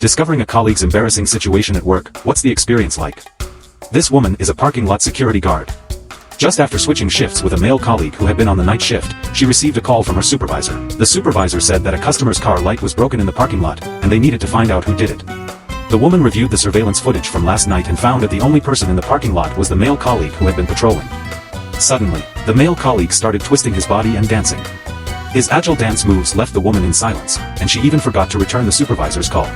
Discovering a colleague's embarrassing situation at work, what's the experience like? This woman is a parking lot security guard. Just after switching shifts with a male colleague who had been on the night shift, she received a call from her supervisor. The supervisor said that a customer's car light was broken in the parking lot, and they needed to find out who did it. The woman reviewed the surveillance footage from last night and found that the only person in the parking lot was the male colleague who had been patrolling. Suddenly, the male colleague started twisting his body and dancing. His agile dance moves left the woman in silence, and she even forgot to return the supervisor's call.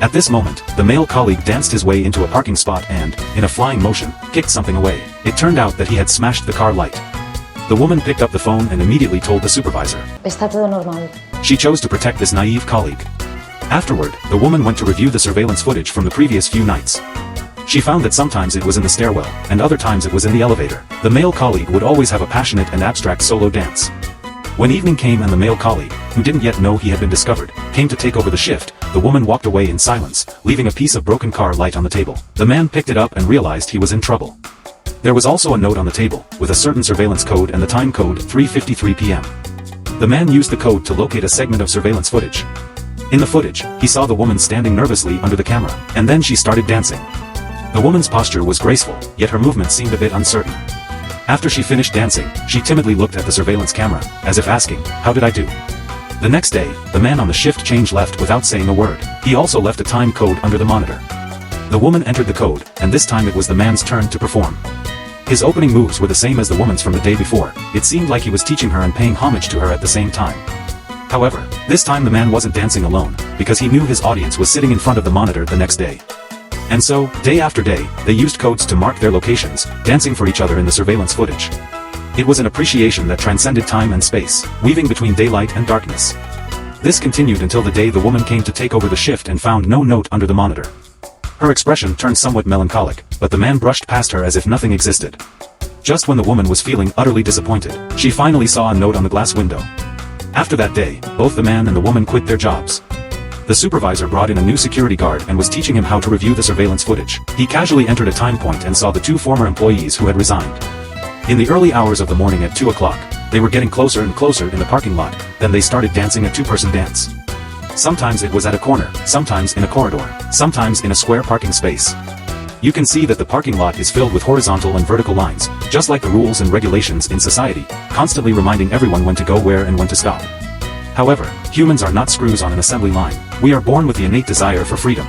At this moment, the male colleague danced his way into a parking spot and, in a flying motion, kicked something away. It turned out that he had smashed the car light. The woman picked up the phone and immediately told the supervisor. Está todo normal. She chose to protect this naive colleague. Afterward, the woman went to review the surveillance footage from the previous few nights. She found that sometimes it was in the stairwell, and other times it was in the elevator. The male colleague would always have a passionate and abstract solo dance. When evening came and the male colleague, who didn't yet know he had been discovered, came to take over the shift, the woman walked away in silence, leaving a piece of broken car light on the table. The man picked it up and realized he was in trouble. There was also a note on the table, with a certain surveillance code and the time code 3:53 p.m. The man used the code to locate a segment of surveillance footage. In the footage, he saw the woman standing nervously under the camera, and then she started dancing. The woman's posture was graceful, yet her movement seemed a bit uncertain. After she finished dancing, she timidly looked at the surveillance camera, as if asking, "How did I do?" The next day, the man on the shift change left without saying a word. He also left a time code under the monitor. The woman entered the code, and this time it was the man's turn to perform. His opening moves were the same as the woman's from the day before. It seemed like he was teaching her and paying homage to her at the same time. However, this time the man wasn't dancing alone, because he knew his audience was sitting in front of the monitor the next day. And so, day after day, they used codes to mark their locations, dancing for each other in the surveillance footage. It was an appreciation that transcended time and space, weaving between daylight and darkness. This continued until the day the woman came to take over the shift and found no note under the monitor. Her expression turned somewhat melancholic, but the man brushed past her as if nothing existed. Just when the woman was feeling utterly disappointed, she finally saw a note on the glass window. After that day, both the man and the woman quit their jobs. The supervisor brought in a new security guard and was teaching him how to review the surveillance footage. He casually entered a time point and saw the two former employees who had resigned. In the early hours of the morning at 2 o'clock, they were getting closer and closer in the parking lot, then they started dancing a two-person dance. Sometimes it was at a corner, sometimes in a corridor, sometimes in a square parking space. You can see that the parking lot is filled with horizontal and vertical lines, just like the rules and regulations in society, constantly reminding everyone when to go where and when to stop. However, humans are not screws on an assembly line. We are born with the innate desire for freedom.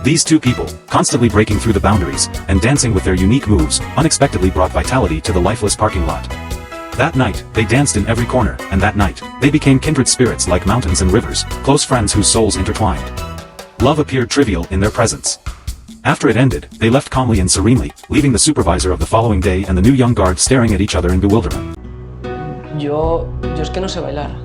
These two people, constantly breaking through the boundaries, and dancing with their unique moves, unexpectedly brought vitality to the lifeless parking lot. That night, they danced in every corner, and that night, they became kindred spirits like mountains and rivers, close friends whose souls intertwined. Love appeared trivial in their presence. After it ended, they left calmly and serenely, leaving the supervisor of the following day and the new young guard staring at each other in bewilderment. Yo es que no sé bailar.